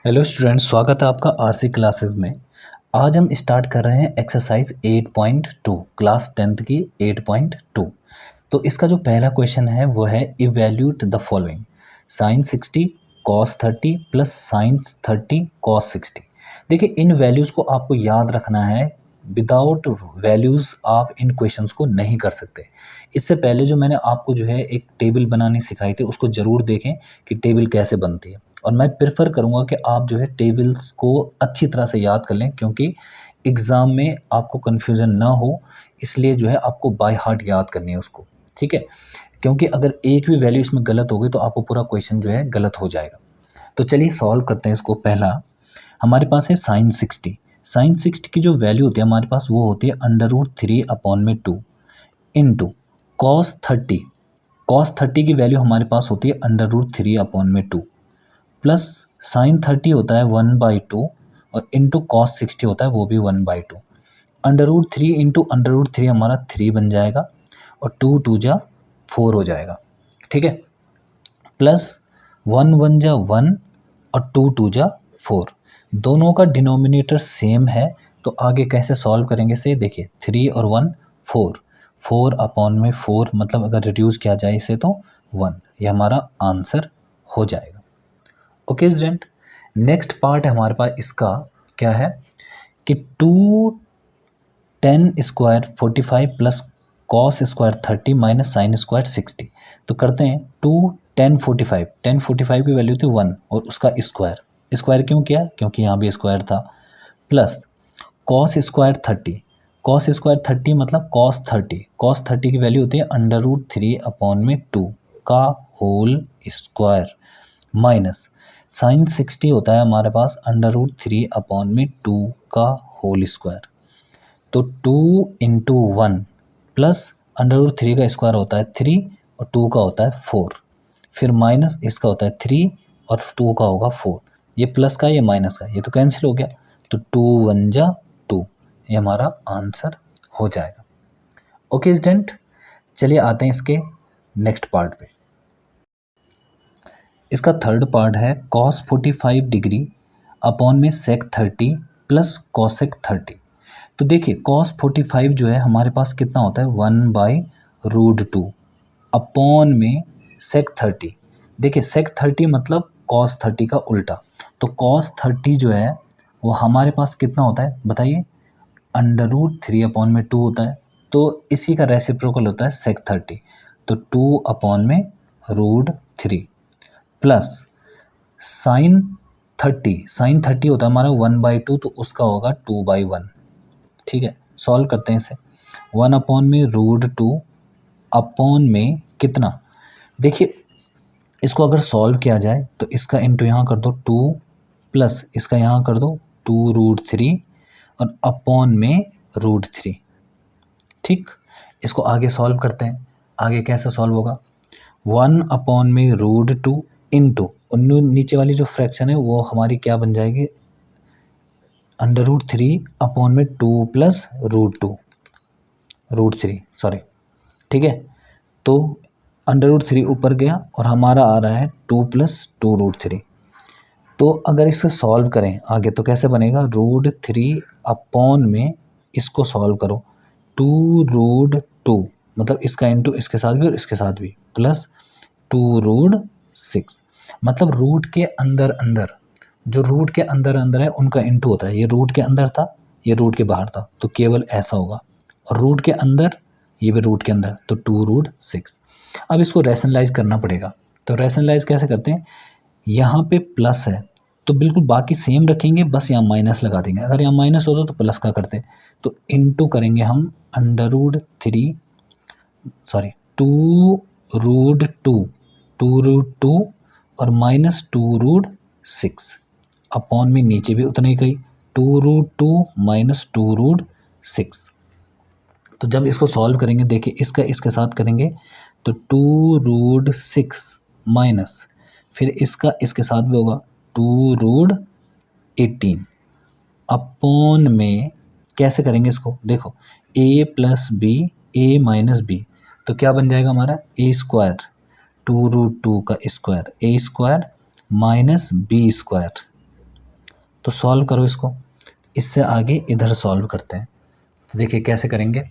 Hello students, स्वागत है आपका आरसी क्लासेस में। आज हम स्टार्ट कर रहे हैं एक्सरसाइज 8.2 क्लास 10th की 8.2। तो इसका जो पहला क्वेश्चन है वो है evaluate the following sine 60 cos 30 plus sine 30 cos 60। देखिए, इन वैल्यूज़ को आपको याद रखना है। विदाउट वैल्यूज़ आप इन क्वेश्चंस को नहीं कर सकते। इससे पहले जो मैंने आपको जो है एक टेबल बनानी सिखाई थी, उसको ज़रूर देखें कि टेबल कैसे बनती है। और मैं प्रेफर करूँगा कि आप जो है टेबल्स को अच्छी तरह से याद कर लें, क्योंकि एग्ज़ाम में आपको कन्फ्यूज़न ना हो, इसलिए जो है आपको बाय हार्ट याद करनी है उसको, ठीक है। क्योंकि अगर एक भी वैल्यू इसमें गलत हो गई तो आपको पूरा क्वेश्चन जो है गलत हो जाएगा। तो चलिए सॉल्व करते हैं इसको। पहला हमारे पास है साइन 60। साइन 60 की जो वैल्यू होती है हमारे पास वो होती है √3/2 इंटू कॉस 30। कॉस 30 की वैल्यू हमारे पास होती है √3/2 प्लस साइन 30 होता है 1/2 और इंटू कॉस 60 होता है वो भी 1/2। √3 इंटू √3 हमारा 3 बन जाएगा और 2 2 जा 4 हो जाएगा, ठीक है। प्लस 1 1 जा 1 और 2 2 जा 4। दोनों का डिनोमिनेटर सेम है, तो आगे कैसे सॉल्व करेंगे से देखिए। 3 और 1 4, 4/4 मतलब अगर रिड्यूस किया जाए इसे तो 1, ये हमारा आंसर हो जाएगा। ओके स्टूडेंट, नेक्स्ट पार्ट है हमारे पास इसका क्या है कि 2 10² 45 plus cos square 30 minus sine square 60। तो करते हैं 2 10 45। 10 45 की वैल्यू थी 1 और उसका स्क्वायर। स्क्वायर क्यों किया? क्योंकि यहाँ भी स्क्वायर था। Plus cos square 30। Cos square 30 मतलब कॉस 30। कॉस 30 की वैल्यू होती है √3/2 का होल स्क्वायर माइनस साइन 60 होता है हमारे पास √3/2 का होल स्क्वायर। तो 2 इंटू 1 प्लस √3 का स्क्वायर होता है 3 और 2 का होता है 4, फिर माइनस इसका होता है 3 और 2 का होगा 4। ये प्लस का ये माइनस का, ये तो कैंसिल हो गया। तो 2 1 जा 2, ये हमारा आंसर हो जाएगा। ओके स्टूडेंट, चलिए आते हैं इसके नेक्स्ट पार्ट पे। इसका थर्ड पार्ट है कॉस 45 डिग्री अपॉन में सेक 30 प्लस कॉसेक 30। तो देखिए कॉस 45 जो है हमारे पास कितना होता है 1/√2 अपॉन में सेक 30। देखिए सेक 30 मतलब कॉस 30 का उल्टा। तो कॉस 30 जो है वो हमारे पास कितना होता है बताइए, √3/2 होता है। तो इसी का रेसिप्रोकल होता है सेक 30। तो 2/√3 प्लस साइन 30 होता है हमारा 1/2, तो उसका होगा 2/1, ठीक है। सॉल्व करते हैं इसे। 1/√2 अपॉन में कितना, देखिए इसको अगर सॉल्व किया जाए तो इसका इंटू यहाँ कर दो 2 प्लस इसका यहाँ कर दो 2√3 और अपॉन में √3, ठीक। इसको आगे सॉल्व करते हैं। आगे कैसे सॉल्व होगा, 1/√2 इंटू नीचे वाली जो फ्रैक्शन है वो हमारी क्या बन जाएगी √3/2 प्लस √3 सॉरी, ठीक है। तो √3 ऊपर गया और हमारा आ रहा है 2 प्लस 2√3। तो अगर इसे सॉल्व करें आगे तो कैसे बनेगा, √3 अपॉन में इसको सॉल्व करो 2√2 मतलब इसका इंटू इसके साथ भी और इसके साथ भी प्लस 2√6 मतलब रूट के अंदर अंदर, जो रूट के अंदर अंदर है उनका इंटू होता है। ये रूट के अंदर था, ये रूट के बाहर था, तो केवल ऐसा होगा। और रूट के अंदर, ये भी रूट के अंदर, तो 2√6। अब इसको रैशनलाइज करना पड़ेगा। तो रैशनलाइज कैसे करते हैं, यहाँ पे प्लस है तो बिल्कुल बाकी सेम रखेंगे, बस यहाँ माइनस लगा देंगे। अगर यहाँ माइनस होता तो प्लस का करते, तो इंटू करेंगे हम √3 सॉरी 2√2 और माइनस 2√6 अपॉन में नीचे भी उतना ही गई 2√2 माइनस 2√6। तो जब इसको सॉल्व करेंगे देखिए इसका इसके साथ करेंगे तो 2√6 माइनस फिर इसका इसके साथ भी होगा 2√18 अपॉन में कैसे करेंगे इसको, देखो a plus b a minus b, तो क्या बन जाएगा हमारा a स्क्वायर 2√2 का square a square minus b square तो सॉल्व करो इसको, इससे आगे इधर सॉल्व करते हैं। तो देखिए कैसे करेंगे।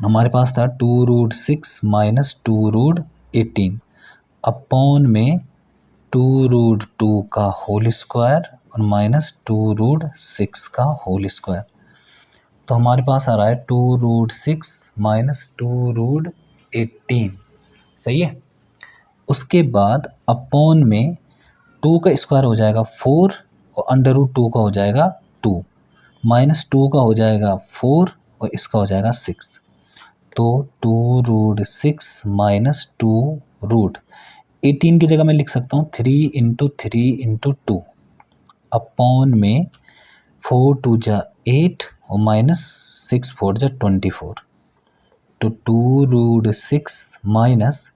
हमारे पास था 2√6 माइनस 2√18 अपॉन में 2√2 का होल स्क्वायर और माइनस 2√6 का होल स्क्वायर। तो हमारे पास आ रहा है 2√6 माइनस 2√18, सही है। उसके बाद अपॉन में 2 का स्क्वायर हो जाएगा 4 और अंडर रूट 2 का हो जाएगा 2, माइनस 2 का हो जाएगा 4 और इसका हो जाएगा 6। तो 2√6 माइनस 2√18 की जगह मैं लिख सकता हूँ 3 × 3 × 2 अपॉन में 4 2 जा 8 और माइनस 6 4 जा 24। तो 2√6 माइनस,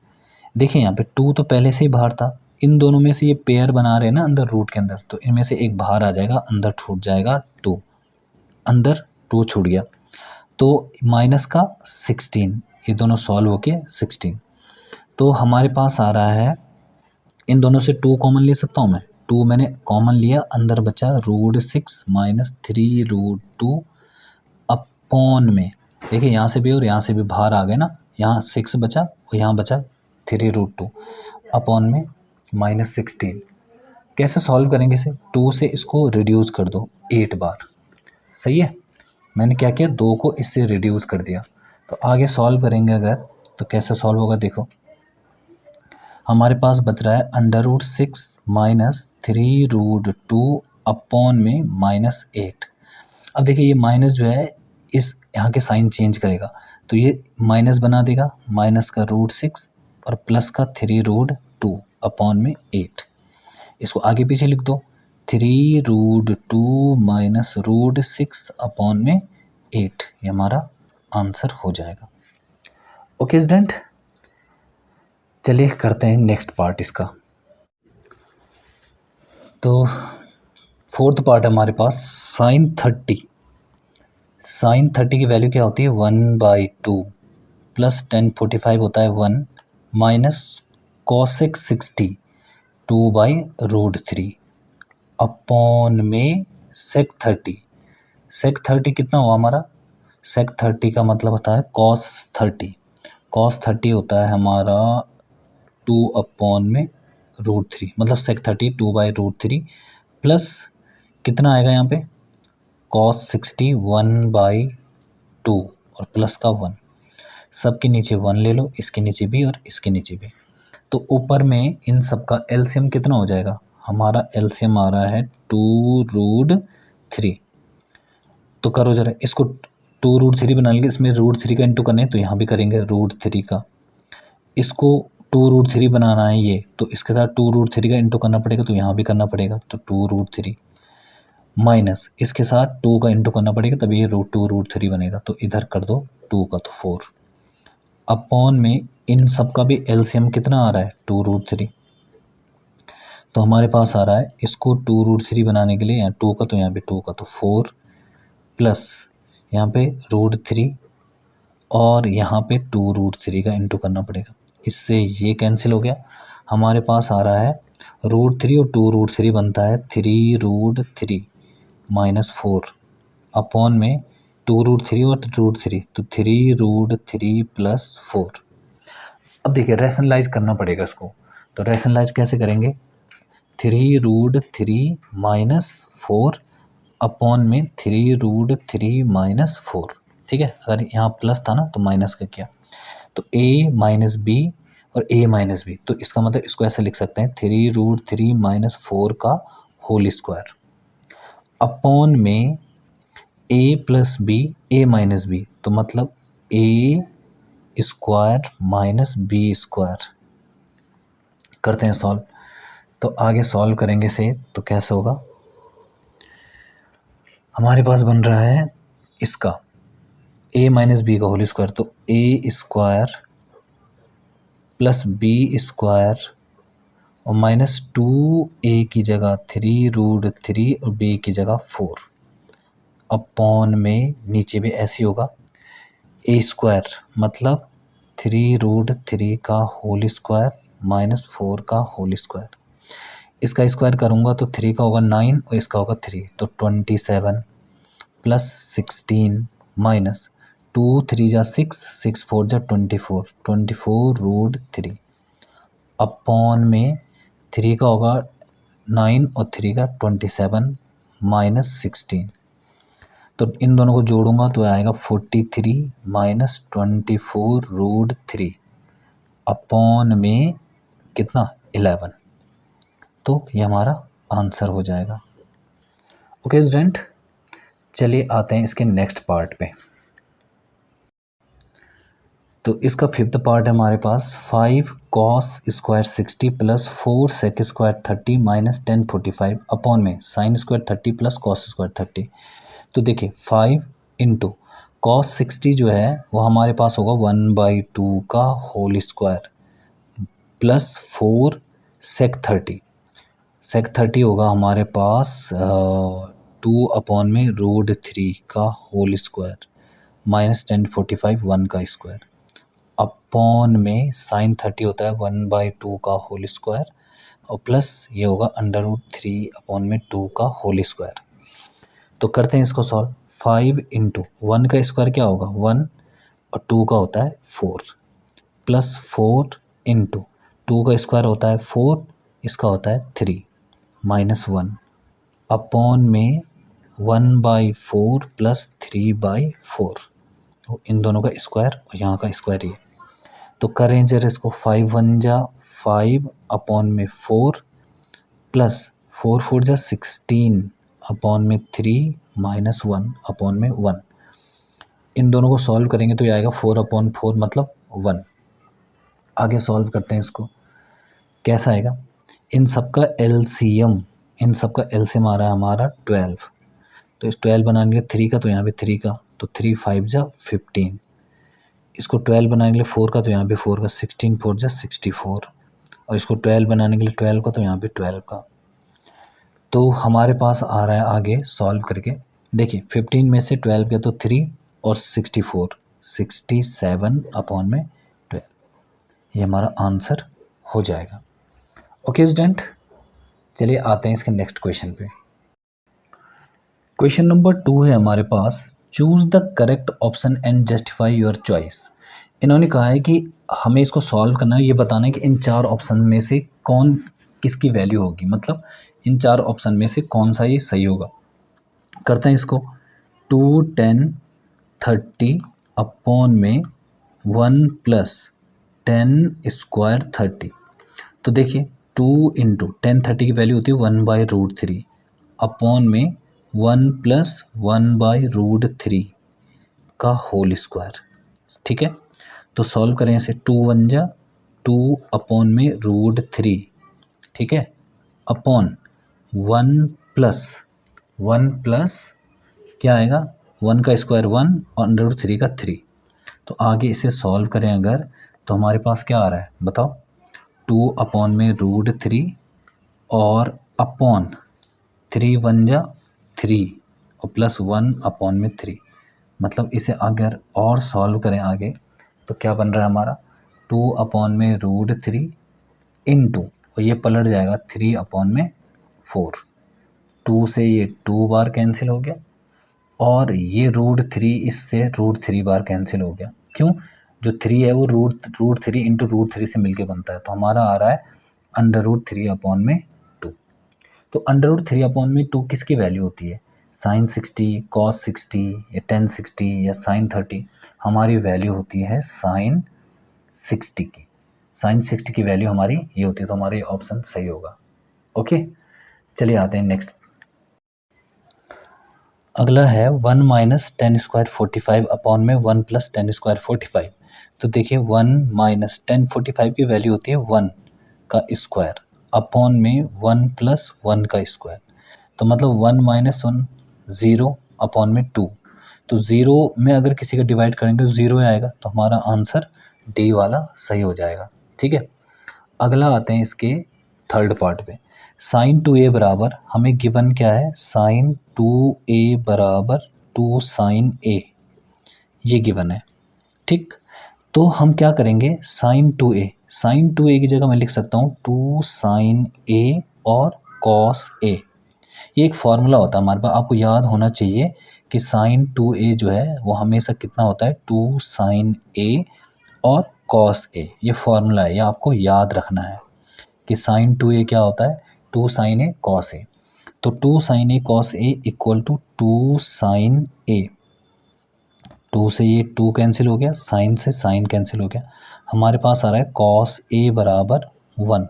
देखिए यहाँ पे 2 तो पहले से ही बाहर था, इन दोनों में से ये पेयर बना रहे हैं ना अंदर रूट के अंदर, तो इनमें से एक बाहर आ जाएगा, अंदर छूट जाएगा 2, अंदर 2 छूट गया। तो माइनस का 16, ये दोनों सॉल्व होके 16। तो हमारे पास आ रहा है, इन दोनों से 2 कॉमन ले सकता हूँ मैं, 2 मैंने कॉमन लिया, अंदर बचा √6 माइनस 3√2 अपॉन में, देखिए यहाँ से भी और यहाँ से भी बाहर आ गए ना, यहाँ 6 बचा और यहाँ बचा 3√2 अपॉन में माइनस 16। कैसे सॉल्व करेंगे इसे, 2 से इसको रिड्यूस कर दो 8 बार, सही है। मैंने क्या किया, 2 को इससे रिड्यूस कर दिया। तो आगे सॉल्व करेंगे अगर, तो कैसे सॉल्व होगा देखो। हमारे पास बच रहा है अंडर रूट 6 माइनस 3√2 अपॉन में माइनस 8। अब देखिए ये माइनस जो है इस यहाँ के साइन चेंज करेगा, तो ये माइनस बना देगा, माइनस का √6 और प्लस का 3√2 अपॉन में 8। इसको आगे पीछे लिख दो, 3√2 माइनस √6 अपॉन में 8, ये हमारा आंसर हो जाएगा। ओके स्टूडेंट, चलिए करते हैं नेक्स्ट पार्ट इसका। तो फोर्थ पार्ट है हमारे पास साइन 30। साइन 30 की वैल्यू क्या होती है, 1/2 प्लस tan 45 होता है 1 माइनस cosec 60 2/√3 अपॉन में sec 30। sec 30 कितना हुआ हमारा, sec 30 का मतलब होता है cos 30। cos 30 होता है हमारा 2 अपॉन में √3, मतलब sec 30 2/√3 प्लस कितना आएगा यहाँ पे cos 60 1/2 और प्लस का 1, सबके नीचे 1 ले लो, इसके नीचे भी और इसके नीचे भी। तो ऊपर में इन सब का एलसीएम कितना हो जाएगा, हमारा एलसीएम आ रहा है 2√3। तो करो जरा इसको, 2√3 बना लेंगे, इसमें √3 का इंटू करना है तो यहाँ भी करेंगे √3 का। इसको 2√3 बनाना है ये, तो इसके साथ 2√3 का इंटू करना पड़ेगा, तो यहाँ भी करना पड़ेगा, तो 2√3 माइनस इसके साथ 2 का इंटू करना पड़ेगा, तभी ये √2√3 बनेगा। तो इधर कर दो 2 का तो 4 अपॉन में इन सब का भी एलसीएम कितना आ रहा है 2√3। तो हमारे पास आ रहा है, इसको 2√3 बनाने के लिए यहाँ 2 का तो यहाँ पे 2 का तो 4 प्लस यहाँ पे √3 और यहाँ पे 2√3 का इंटू करना पड़ेगा, इससे ये कैंसिल हो गया। हमारे पास आ रहा है √3 और 2√3 बनता है 3√3 माइनस 4 अपॉन में 2√3 और √3 तो 3√3 प्लस 4। अब देखिए रैशनलाइज करना पड़ेगा इसको, तो रैशनलाइज कैसे करेंगे, 3√3 माइनस 4 अपॉन में 3√3 माइनस 4, ठीक है। अगर यहाँ प्लस था ना तो माइनस का किया, तो a माइनस बी और a माइनस बी, तो इसका मतलब इसको ऐसे लिख सकते हैं 3√3 माइनस 4 का होल स्क्वायर अपॉन में a plus b a minus b, तो मतलब a square minus b square. करते हैं सॉल्व, तो आगे सॉल्व करेंगे से तो कैसे होगा, हमारे पास बन रहा है इसका a माइनस बी का होल स्क्वायर, तो a square plus b square और माइनस 2a की जगह 3√3 और b की जगह 4 अपॉन में नीचे भी ऐसे होगा a स्क्वायर मतलब 3√3 का होल स्क्वायर माइनस 4 का होल स्क्वायर। इसका स्क्वायर करूँगा तो 3 का होगा 9 और इसका होगा 3, तो 27 प्लस 16 माइनस 2 3 जा 6, 6 4 जा 24, 24√3 अपॉन में 3 का होगा 9 और 3 का 27 माइनस 16, तो इन दोनों को जोड़ूंगा तो आएगा 43 माइनस 24√3 अपॉन में कितना 11, तो ये हमारा आंसर हो जाएगा। ओके स्टूडेंट, चलिए आते हैं इसके नेक्स्ट पार्ट पे। तो इसका फिफ्थ पार्ट है हमारे पास 5 cos square 60 plus 4 sec square 30 minus 10 45 upon में sine square 30 plus cos square 30। तो देखिए 5 इंटू कॉस 60 जो है वो हमारे पास होगा 1/2 का whole square plus 4 sec 30, sec 30 होगा हमारे पास 2 अपॉन में √3 का होल स्क्वायर माइनस 10 45 1 का स्क्वायर अपॉन में साइन 30 होता है 1/2 का होल स्क्वायर और प्लस ये होगा √3 अपॉन में 2 का होल स्क्वायर। तो करते हैं इसको सॉल्व। 5 इंटू 1 का स्क्वायर क्या होगा 1 और 2 का होता है 4 प्लस 4 इंटू 2 का स्क्वायर होता है 4, इसका होता है 3 माइनस 1 अपॉन में 1/4 प्लस 3/4, तो इन दोनों का स्क्वायर और यहाँ का स्क्वायर ये, तो करें जरा इसको 5 1 जा 5 अपॉन में 4 प्लस 4 4 जा 16 अपॉन में 3 माइनस 1 अपॉन में 1, इन दोनों को सॉल्व करेंगे तो ये आएगा 4/4 मतलब 1। आगे सॉल्व करते हैं इसको, कैसा आएगा, इन सब का एलसीएम, इन सब का एलसीएम आ रहा है हमारा 12, तो इस 12 बनाने के लिए 3 का तो यहाँ पे 3 का, तो 3 5 जा 15, इसको 12 बनाने के लिए 4 का तो यहाँ पे 4 का, 16 4 जा 64, और इसको 12 बनाने के लिए 12 का तो यहाँ पे 12 का। तो हमारे पास आ रहा है आगे सॉल्व करके, देखिए 15 में से 12 गया तो 3 और 64 67 अपॉन में 12, ये हमारा आंसर हो जाएगा। ओके स्टूडेंट, चलिए आते हैं इसके नेक्स्ट क्वेश्चन पे। क्वेश्चन नंबर 2 है हमारे पास, choose the correct option and justify your choice. इन्होंने कहा है कि हमें इसको सॉल्व करना है, ये बताना है कि इन 4 ऑप्शन में से कौन किसकी वैल्यू होगी, मतलब इन 4 ऑप्शन में से कौन सा ये सही होगा। करते हैं इसको, 2 10 30 अपॉन में 1 प्लस 10 स्क्वायर 30, तो देखिए 2 इंटू 10 30 की वैल्यू होती है 1/√3 अपॉन में 1 प्लस 1/√3 का होल स्क्वायर, ठीक है। तो सॉल्व करें इसे, 2 1 जा 2 अपॉन में √3, ठीक है, अपॉन 1 प्लस क्या आएगा 1 का स्क्वायर 1 और √3 का 3। तो आगे इसे सॉल्व करें अगर, तो हमारे पास क्या आ रहा है बताओ, 2 अपॉन में √3 और अपॉन 3 1 जा 3 और प्लस 1 अपॉन में 3, मतलब इसे अगर और सॉल्व करें आगे तो क्या बन रहा है हमारा, 2 अपॉन में √3 इंटू, और ये पलट जाएगा 3 अपॉन में 4, 2 से ये 2 बार कैंसिल हो गया और ये √3 इससे √3 बार कैंसिल हो गया। क्यों, जो 3 है वो √3 इंटू √3 से मिलके बनता है, तो हमारा आ रहा है √3 अपॉन में 2। तो √3 अपॉन में 2 किसकी वैल्यू होती है, साइन 60 कॉस 60 या टेन 60 या साइन 30, हमारी वैल्यू होती है साइन 60 की, साइन 60 की वैल्यू हमारी ये होती है, तो हमारी ऑप्शन सही होगा। ओके, चलिए आते हैं नेक्स्ट। अगला है 1 माइनस 10 स्क्वायर 45 अपॉन में 1 प्लस 10 स्क्वायर 45। तो देखिए 1 माइनस 10 45 की वैल्यू होती है 1 का स्क्वायर अपॉन में 1 प्लस 1 का स्क्वायर, तो मतलब 1 माइनस 1 0 अपॉन में 2, तो 0 में अगर किसी का डिवाइड करेंगे तो 0 आएगा, तो हमारा आंसर डी वाला सही हो जाएगा। ठीक है, अगला आते हैं इसके थर्ड पार्ट पे। साइन 2a बराबर हमें गिवन क्या है, साइन 2a बराबर 2 साइन a, ये गिवन है। ठीक, तो हम क्या करेंगे, साइन 2a की जगह मैं लिख सकता हूँ 2 साइन a और कॉस ए। ये एक फार्मूला होता है हमारे पास, आपको याद होना चाहिए कि साइन 2a जो है वो हमेशा कितना होता है 2 साइन a और कॉस a। ये फार्मूला है, ये आपको याद रखना है कि साइन 2a क्या होता है 2 साइन a कॉस a। तो 2 sine a cos a equal to 2 sine a। 2 से ये 2 कैंसिल हो गया, साइन से साइन कैंसिल हो गया, हमारे पास आ रहा है कॉस a बराबर 1।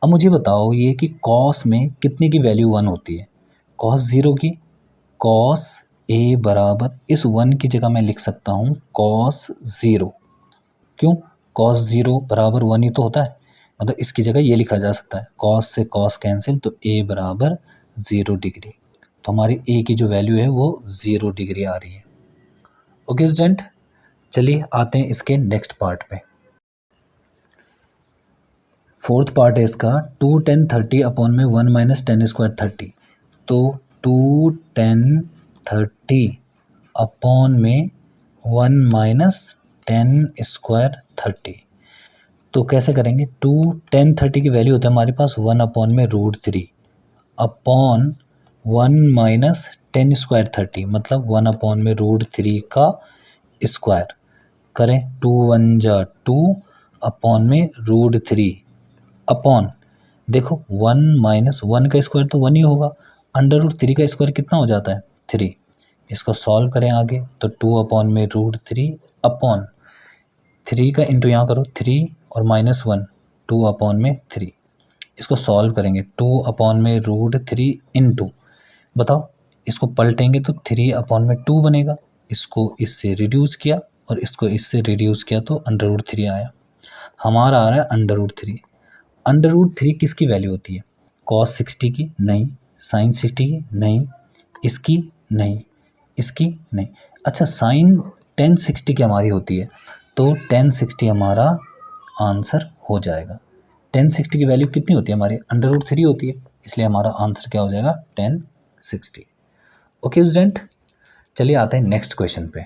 अब मुझे बताओ ये कि कॉस में कितने की वैल्यू 1 होती है, कॉस 0 की। कॉस a बराबर इस 1 की जगह मैं लिख सकता हूँ कॉस 0। क्यों, कॉस 0 बराबर 1 ही तो होता है, मतलब इसकी जगह ये लिखा जा सकता है कॉस से कॉस कैंसिल, तो a बराबर 0 डिग्री। तो हमारी a की जो वैल्यू है वो 0 डिग्री आ रही है। ओके स्टूडेंट, चलिए आते हैं इसके नेक्स्ट पार्ट पे। फोर्थ पार्ट है इसका 2 10 30 अपॉन में 1 माइनस 10 स्क्वायर 30। तो 2 10 30 अपॉन में 1 माइनस 10 स्क्वायर 30। तो कैसे करेंगे, 2 10 30 की वैल्यू होता है हमारे पास 1 अपॉन में √3 अपॉन 1 माइनस 10 स्क्वायर 30, मतलब 1 अपॉन में √3 का स्क्वायर करें। 2 1 जा 2 अपॉन में √3 अपॉन, देखो 1 माइनस 1 का स्क्वायर तो 1 ही होगा, √3 का स्क्वायर कितना हो जाता है 3। इसको सॉल्व करें आगे, तो 2 अपॉन में √3 अपॉन 3 का इंटू यहाँ करो 3 और माइनस 1 2 अपॉन में 3। इसको सॉल्व करेंगे 2 अपॉन में √3 इंटू, बताओ इसको पलटेंगे तो 3 अपॉन में 2 बनेगा। इसको इससे रिड्यूस किया और इसको इससे रिड्यूस किया तो √3 आया। हमारा आ रहा है √3। √3 किसकी वैल्यू होती है, कॉस 60 की नहीं, साइन 60 की नहीं, इसकी नहीं, इसकी नहीं। अच्छा साइन 10 60 की हमारी होती है, तो 10 60 हमारा आंसर हो जाएगा। 10 60 की वैल्यू कितनी होती है हमारी, √3 होती है, इसलिए हमारा आंसर क्या हो जाएगा 10 60। ओके स्टूडेंट, चलिए आते हैं नेक्स्ट क्वेश्चन पे।